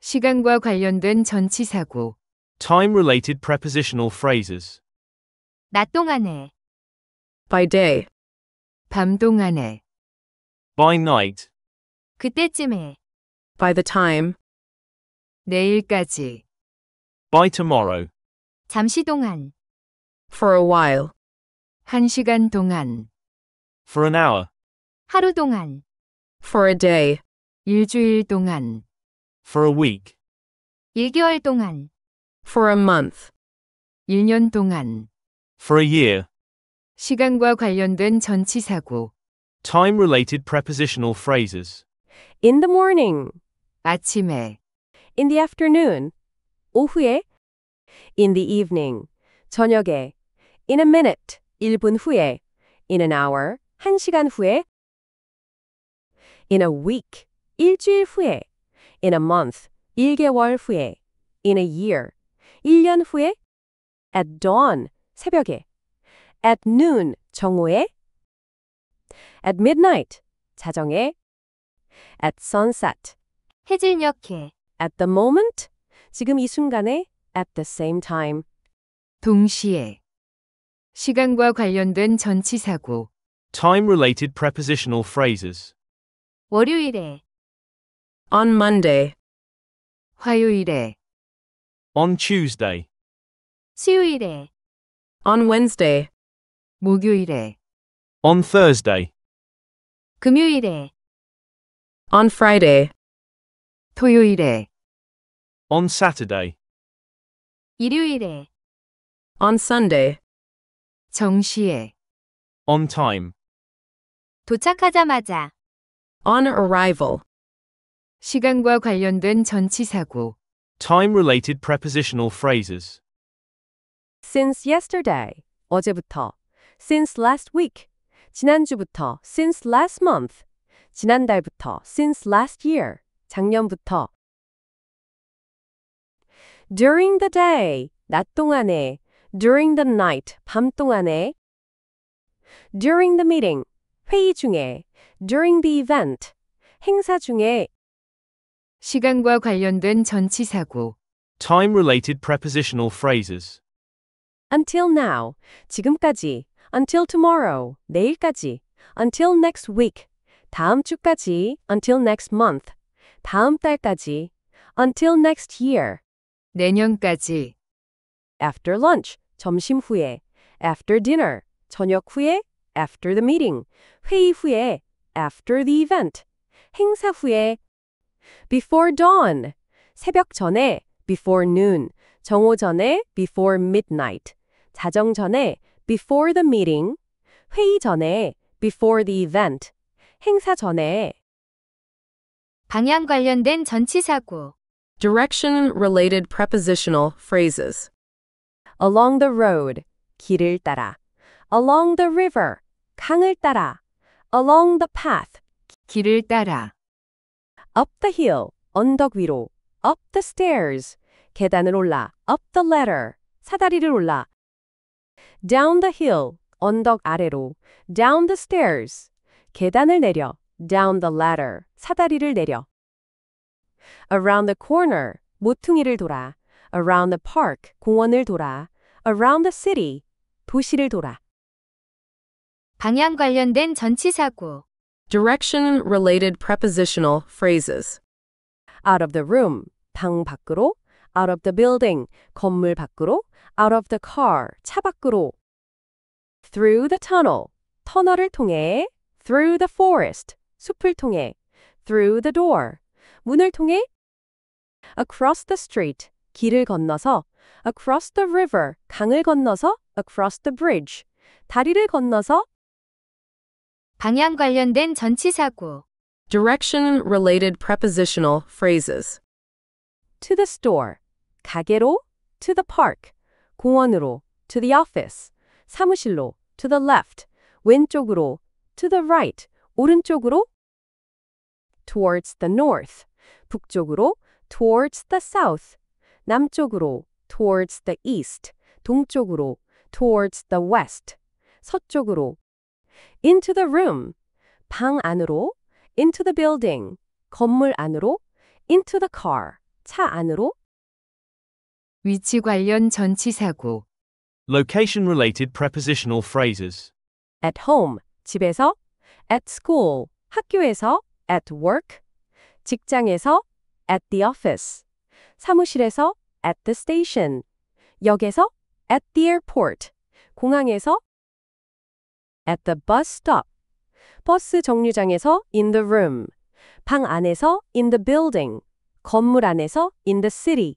시간과 관련된 전치사고. Time-related prepositional phrases. 낮 동안에, by day, 밤 동안에, By night. 그때쯤에, by the time, 내일까지, By tomorrow. 잠시 동안, for a while, 1시간 동안, For an hour. 하루 동안, for a day, 일주일 동안, For a week. 1개월 동안, for a month, 1년 동안. For a year. 시간과 관련된 전치사고. Time-related prepositional phrases. in the morning, 아침에, in the afternoon, 오후에, in the evening, 저녁에, in a minute, 1분 후에, in an hour, 1시간 후에, in a week, 일주일 후에, in a month, 1개월 후에, in a year, 1년 후에, at dawn, 새벽에, at noon, 정오에, at midnight, 자정에, at sunset, 해질녘에, at the moment, 지금 이 순간에, at the same time, 동시에. 시간과 관련된 전치사고. Time-related prepositional phrases. 월요일에, on Monday, 화요일에, On Tuesday. 수요일에, on Wednesday, 목요일에, On Thursday. 금요일에, on Friday, 토요일에, On Saturday. 일요일에, on Sunday, 정시에. On time. 도착하자마자. on arrival, 시간과 관련된 전치사고. Time-related prepositional phrases. since yesterday, 어제부터, since last week, 지난주부터, since last month, 지난달부터, since last year, 작년부터. during the day, 낮 동안에, during the night, 밤 동안에, during the meeting, 회의 중에, during the event, 행사 중에, 시간과 관련된 전치사고. Time-related prepositional phrases. until now, 지금까지, until tomorrow, 내일까지, until next week, 다음 주까지, until next month, 다음 달까지, until next year, 내년까지. after lunch, 점심 후에, after dinner, 저녁 후에, after the meeting, 회의 후에, after the event, 행사 후에, before dawn, 새벽 전에, before noon, 정오 전에, before midnight, 자정 전에, before the meeting, 회의 전에, before the event, 행사 전에. 방향 관련된 전치사고. Direction-related prepositional phrases. Along the road, 길을 따라. Along the river, 강을 따라. Along the path, 길을 따라. up the hill, 언덕 위로. Up the stairs, 계단을 올라. Up the ladder, 사다리를 올라. Down the hill, 언덕 아래로. Down the stairs, 계단을 내려. Down the ladder, 사다리를 내려. Around the corner, 모퉁이를 돌아. Around the park, 공원을 돌아. Around the city, 도시를 돌아. 방향 관련된 전치사고. Direction-related prepositional phrases. Out of the room, 방 밖으로. Out of the building, 건물 밖으로. Out of the car, 차 밖으로. Through the tunnel, 터널을 통해. Through the forest, 숲을 통해. Through the door, 문을 통해. Across the street, 길을 건너서. Across the river, 강을 건너서. Across the bridge, 다리를 건너서. 방향 관련된 전치사고. Direction-related prepositional phrases. To the store, 가게로. To the park, 공원으로. To the office, 사무실로. To the left, 왼쪽으로. To the right, 오른쪽으로. Towards the north, 북쪽으로. Towards the south, 남쪽으로. Towards the east, 동쪽으로. Towards the west, 서쪽으로. Into the room, 방 안으로. Into the building, 건물 안으로. Into the car, 차 안으로. 위치 관련 전치사고. Location-related prepositional phrases. at home, 집에서. at school, 학교에서. at work, 직장에서. at the office, 사무실에서. at the station, 역에서. at the airport, 공항에서. at the bus stop, 버스 정류장에서. in the room, 방 안에서. in the building, 건물 안에서. in the city,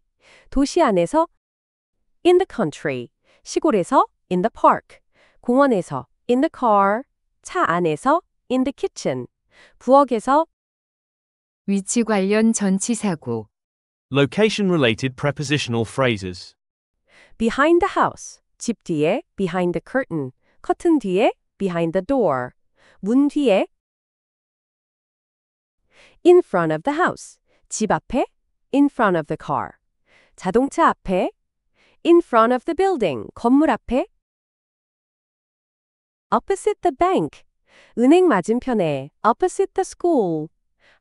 도시 안에서. in the country, 시골에서. in the park, 공원에서. in the car, 차 안에서. in the kitchen, 부엌에서. 위치 관련 전치사고. Location-related prepositional phrases. behind the house, 집 뒤에. behind the curtain, 커튼 뒤에. behind the door, 문 뒤에. in front of the house, 집 앞에. in front of the car, 자동차 앞에. in front of the building, 건물 앞에. opposite the bank, 은행 맞은편에. opposite the school,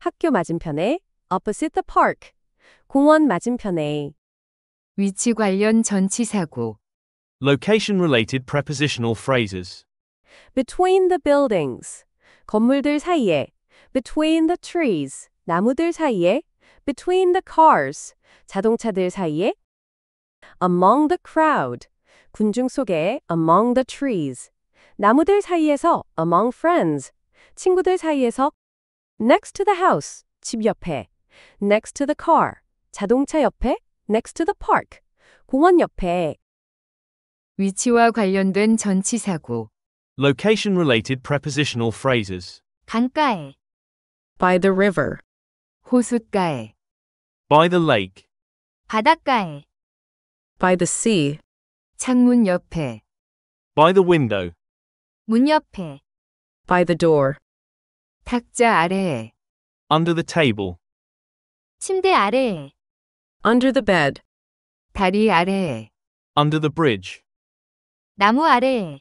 학교 맞은편에. opposite the park, 공원 맞은편에. 위치 관련 전치사고. Location-related prepositional phrases. between the buildings, 건물들 사이에. between the trees, 나무들 사이에. between the cars, 자동차들 사이에. among the crowd, 군중 속에. among the trees, 나무들 사이에서. among friends, 친구들 사이에서. next to the house, 집 옆에. next to the car, 자동차 옆에. next to the park, 공원 옆에. 위치와 관련된 전치사고. Location-related prepositional phrases. 강가에. by the river, 호숫가에. By the lake. 바닷가에. by the sea, 창문 옆에. By the window. 문 옆에. by the door, 탁자 아래에. Under the table. 침대 아래에. under the bed, 다리 아래에. Under the bridge. 나무 아래에.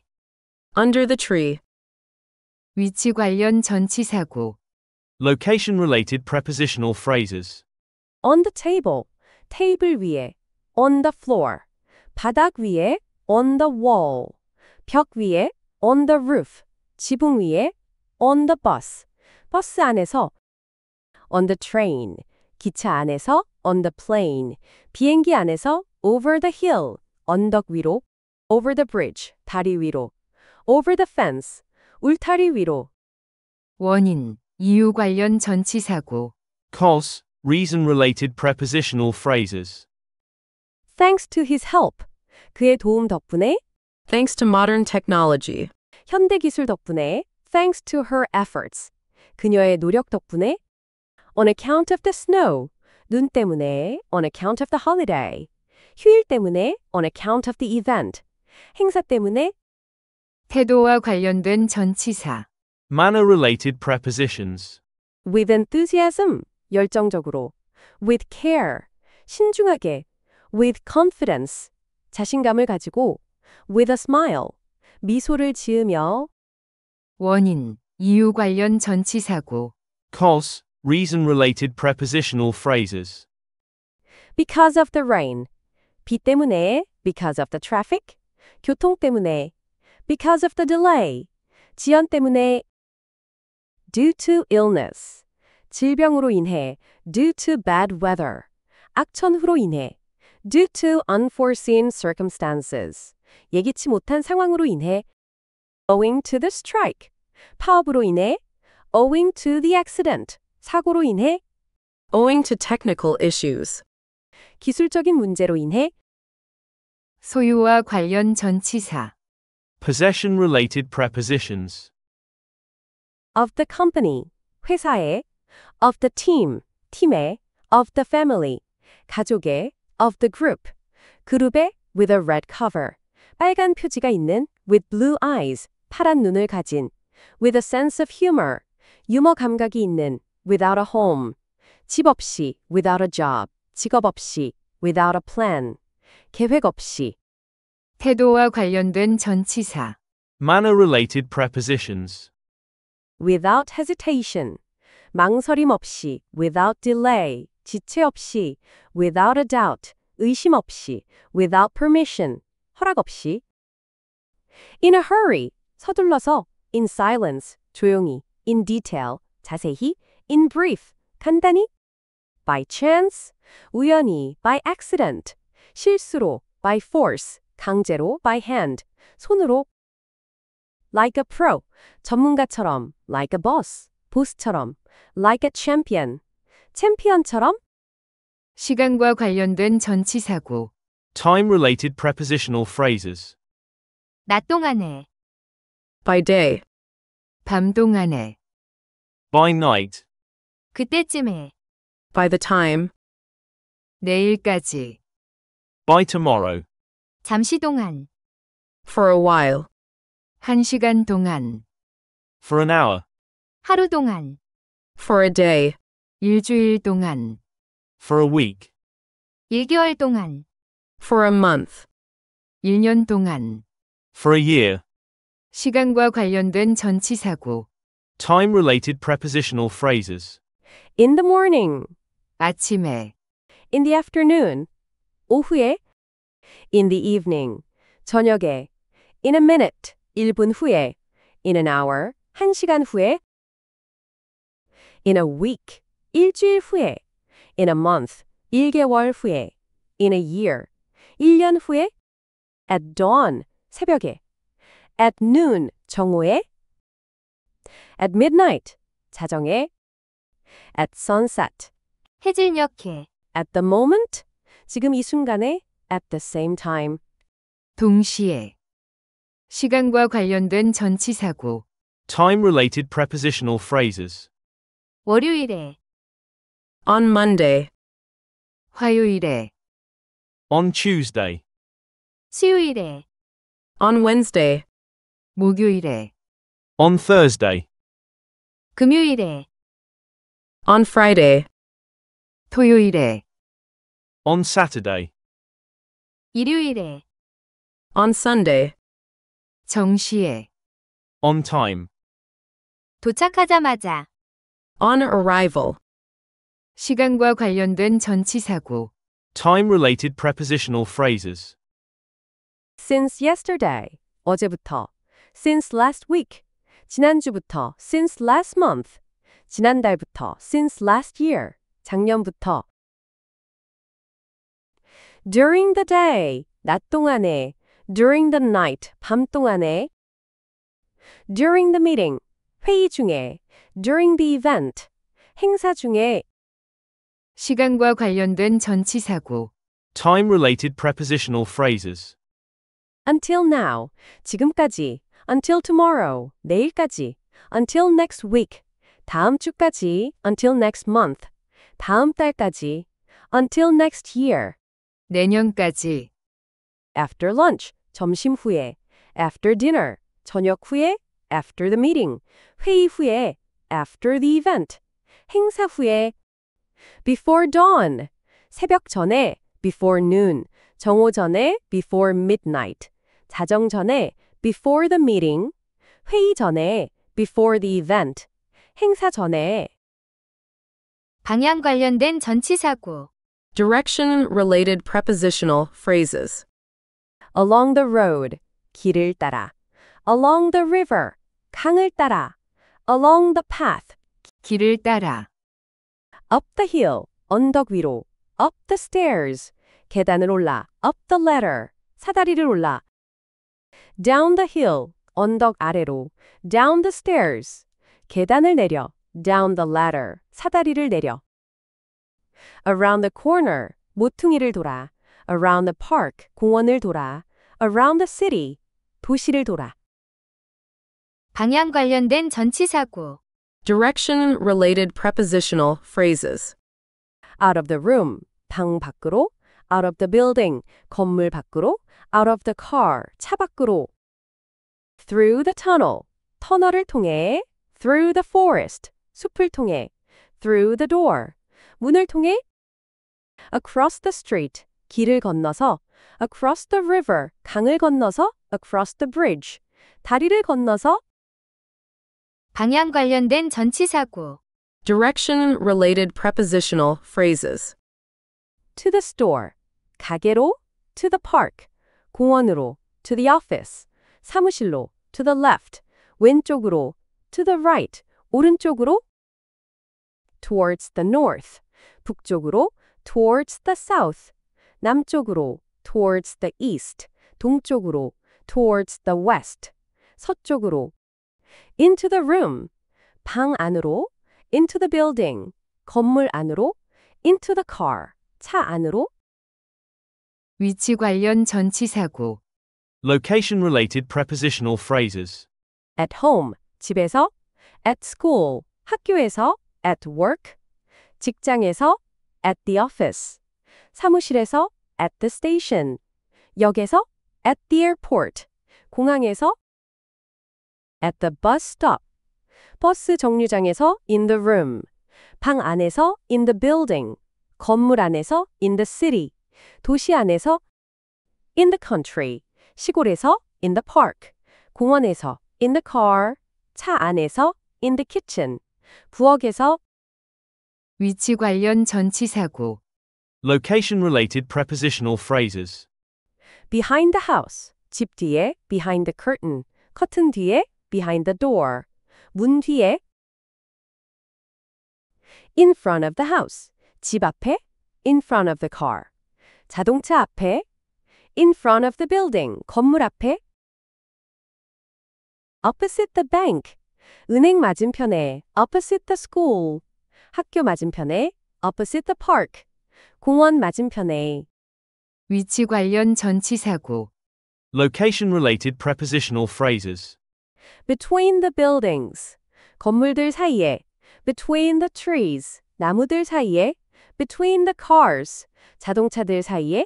under the tree. 위치 관련 전치사고. Location-related prepositional phrases. on the table, 테이블 위에. on the floor, 바닥 위에. on the wall, 벽 위에. on the roof, 지붕 위에. on the bus, 버스 안에서. on the train, 기차 안에서. on the plane, 비행기 안에서. over the hill, 언덕 위로. over the bridge, 다리 위로. over the fence, 울타리 위로. 원인, 이유 관련 전치사고. Cause, reason-related prepositional phrases. thanks to his help, 그의 도움 덕분에. thanks to modern technology, 현대 기술 덕분에. thanks to her efforts, 그녀의 노력 덕분에. on account of the snow, 눈 때문에. on account of the holiday, 휴일 때문에. on account of the event, 행사 때문에. 태도와 관련된 전치사. Manner-related prepositions. with enthusiasm, 열정적으로. with care, 신중하게. with confidence, 자신감을 가지고. with a smile, 미소를 지으며. 원인, 이유 관련 전치사고. Cause, reason-related prepositional phrases. because of the rain, 비 때문에. because of the traffic, 교통 때문에. because of the delay, 지연 때문에. due to illness, 질병으로 인해. due to bad weather, 악천후로 인해. due to unforeseen circumstances, 예기치 못한 상황으로 인해. owing to the strike, 파업으로 인해. owing to the accident, 사고로 인해. owing to technical issues, 기술적인 문제로 인해. 소유와 관련 전치사. Possession-related prepositions. of the company, 회사의. of the team, 팀의. of the family, 가족의. of the group, 그룹의. with a red cover, 빨간 표지가 있는. with blue eyes, 파란 눈을 가진. with a sense of humor, 유머 감각이 있는. without a home, 집 없이. without a job, 직업 없이. without a plan, 계획 없이. 태도와 관련된 전치사. Manner-related prepositions. without hesitation, 망설임 없이. without delay, 지체 없이, without a doubt, 의심 없이, without permission, 허락 없이. In a hurry, 서둘러서, in silence, 조용히, in detail, 자세히, in brief, 간단히. By chance, 우연히, by accident, 실수로, by force, 강제로, by hand, 손으로. Like a pro, 전문가처럼, like a boss, 보스처럼, like a champion, 챔피언처럼. 시간과 관련된 전치사고. Time-related prepositional phrases. 낮 동안에, By day, 밤 동안에, By night. 그때쯤에, by the time, 내일까지, By tomorrow. 잠시 동안, for a while, 1시간 동안, For an hour. 하루 동안, for a day, 일주일 동안, For a week. 1개월 동안, for a month, 1년 동안. For a year. 시간과 관련된 전치사고. Time-related prepositional phrases. in the morning, 아침에, in the afternoon, 오후에, in the evening, 저녁에, in a minute, 1분 후에, in an hour, 1시간 후에, in a week, 일주일 후에, in a month, 1개월 후에, in a year, 1년 후에, at dawn, 새벽에, at noon, 정오에, at midnight, 자정에, at sunset, 해질녘에, at the moment, 지금 이 순간에, at the same time. 동시에. 시간과 관련된 전치사고. Time-related prepositional phrases. 월요일에, On Monday, 화요일에, On Tuesday. 수요일에, on Wednesday, 목요일에, On Thursday. 금요일에, on Friday, 토요일에, On Saturday. 일요일에, on Sunday, 정시에. On time. 도착하자마자. on arrival. 시간과 관련된 전치사고. Time-related prepositional phrases. Since yesterday, 어제부터. Since last week, 지난주부터. Since last month, 지난달부터. Since last year, 작년부터. During the day, 낮 동안에. During the night, 밤 동안에. During the meeting, 회의 중에. During the event, 행사 중에. 시간과 관련된 전치사고. Time-related prepositional phrases. Until now, 지금까지. Until tomorrow, 내일까지. Until next week, 다음 주까지. Until next month, 다음 달까지. Until next year, 내년까지. after lunch, 점심 후에. After dinner, 저녁 후에. After the meeting, 회의 후에. After the event, 행사 후에. Before dawn, 새벽 전에. Before noon, 정오 전에. Before midnight, 자정 전에. Before the meeting, 회의 전에. Before the event, 행사 전에. 방향 관련된 전치사고. Direction-related prepositional phrases. Along the road, 길을 따라. Along the river, 강을 따라. Along the path, 길을 따라. up the hill, 언덕 위로. Up the stairs, 계단을 올라. Up the ladder, 사다리를 올라. Down the hill, 언덕 아래로. Down the stairs, 계단을 내려. Down the ladder, 사다리를 내려. Around the corner, 모퉁이를 돌아. Around the park, 공원을 돌아. Around the city, 도시를 돌아. 방향 관련된 전치사고. Direction-related prepositional phrases. Out of the room, 방 밖으로. Out of the building, 건물 밖으로. Out of the car, 차 밖으로. Through the tunnel, 터널을 통해. Through the forest, 숲을 통해. Through the door, 문을 통해. Across the street, 길을 건너서. Across the river, 강을 건너서. Across the bridge, 다리를 건너서. 방향 관련된 전치사고. Direction-related prepositional phrases. to the store, 가게로, to the park, 공원으로, to the office, 사무실로, to the left, 왼쪽으로, to the right, 오른쪽으로, towards the north, 북쪽으로, towards the south, 남쪽으로, towards the east, 동쪽으로, towards the west, 서쪽으로, into the room, 방 안으로, into the building, 건물 안으로, into the car, 차 안으로, 위치 관련 전치사고, Location-related prepositional phrases. at home, 집에서, at school, 학교에서, at work, 직장에서, at the office, 사무실에서, at the station, 역에서, at the airport, 공항에서, at the bus stop, 버스 정류장에서, in the room, 방 안에서, in the building, 건물 안에서, in the city, 도시 안에서, in the country, 시골에서, in the park, 공원에서, in the car, 차 안에서, in the kitchen, 부엌에서, 위치 관련 전치사고, Location-related prepositional phrases. behind the house, 집 뒤에, behind the curtain, 커튼 뒤에, behind the door, 문 뒤에, in front of the house, 집 앞에, in front of the car, 자동차 앞에, in front of the building, 건물 앞에, opposite the bank, 은행 맞은편에, opposite the school, 학교 맞은편에, opposite the park, 공원 맞은편에, 위치 관련 전치사고, Location-related prepositional phrases. between the buildings, 건물들 사이에, between the trees, 나무들 사이에, between the cars, 자동차들 사이에,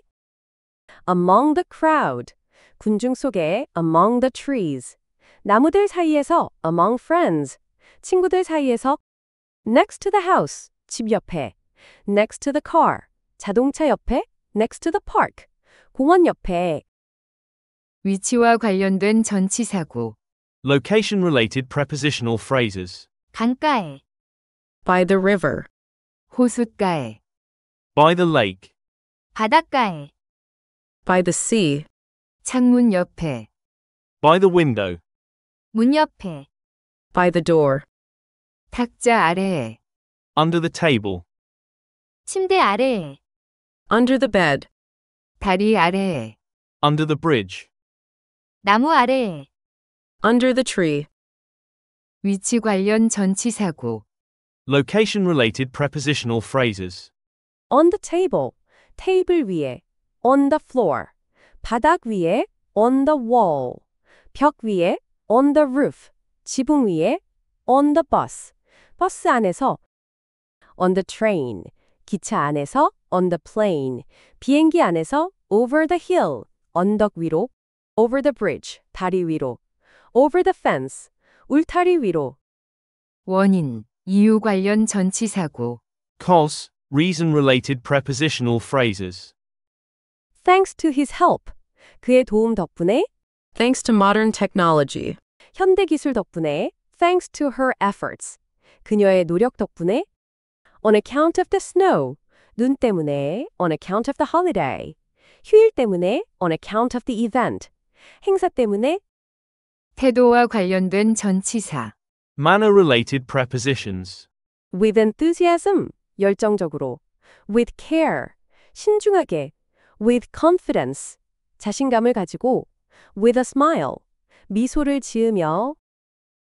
among the crowd, 군중 속에, among the trees, 나무들 사이에서, among friends, 친구들 사이에서, next to the house, 집 옆에, next to the car, 자동차 옆에, next to the park, 공원 옆에, 위치와 관련된 전치사고, Location-related prepositional phrases. 강가에, By the river. 호숫가에, By the lake. 바닷가에, By the sea. 창문 옆에, By the window. 문 옆에, By the door. 탁자 아래에, Under the table. 침대 아래에, Under the bed. 다리 아래에, Under the bridge. 나무 아래에, Under the tree. 위치 관련 전치사고, Location-related prepositional phrases. on the table, 테이블 위에, on the floor, 바닥 위에, on the wall, 벽 위에, on the roof, 지붕 위에, on the bus, 버스 안에서, on the train, 기차 안에서, on the plane, 비행기 안에서, over the hill, 언덕 위로, over the bridge, 다리 위로, over the fence, 울타리 위로, 원인, 이유 관련 전치사고, Cause, reason-related prepositional phrases. thanks to his help, 그의 도움 덕분에, Thanks to modern technology. 현대 기술 덕분에, thanks to her efforts, 그녀의 노력 덕분에, on account of the snow, 눈 때문에, on account of the holiday, 휴일 때문에, on account of the event, 행사 때문에, 태도와 관련된 전치사, Manner-related prepositions. with enthusiasm, 열정적으로, with care, 신중하게, with confidence, 자신감을 가지고, with a smile, 미소를 지으며,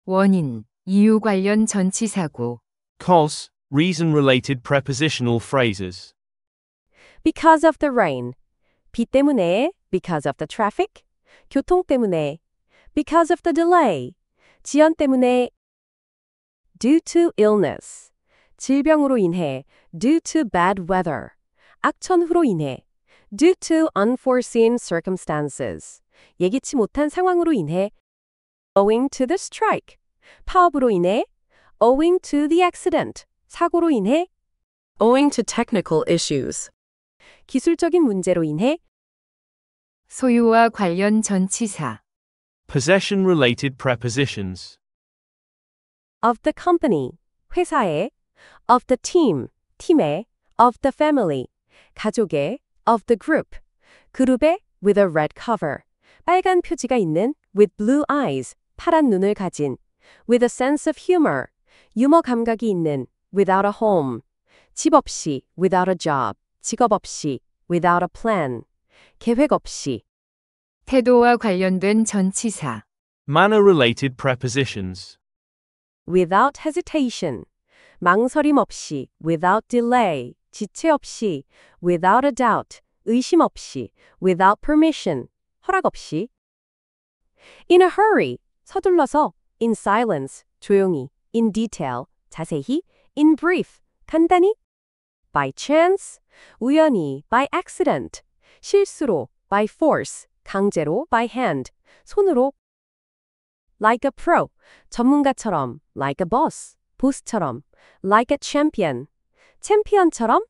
원인, 이유 관련 전치사고, Cause, reason-related prepositional phrases. because of the rain, 비 때문에, because of the traffic, 교통 때문에, because of the delay, 지연 때문에, due to illness, 질병으로 인해, due to bad weather, 악천후로 인해, due to unforeseen circumstances, 예기치 못한 상황으로 인해, owing to the strike, 파업으로 인해, owing to the accident, 사고로 인해, Owing to technical issues. 기술적인 문제로 인해, 소유와 관련 전치사, Possession-related prepositions. of the company, 회사의, of the team, 팀의, of the family, 가족의, of the group, 그룹의 with a red cover, 빨간 표지가 있는 with blue eyes, 파란 눈을 가진 with a sense of humor, 유머 감각이 있는 without a home, 집 없이 without a job, 직업 없이 without a plan, 계획 없이 태도와 관련된 전치사. Manner-related prepositions. without hesitation, 망설임 없이 without delay, 지체 없이 without a doubt, 의심 없이 without permission, 허락 없이 in a hurry, 서둘러서 in silence, 조용히 in detail, 자세히 in brief, 간단히 by chance, 우연히 by accident, 실수로 by force, 강제로 by hand, 손으로 like a pro, 전문가처럼 like a boss, 보스처럼 like a champion, 챔피언처럼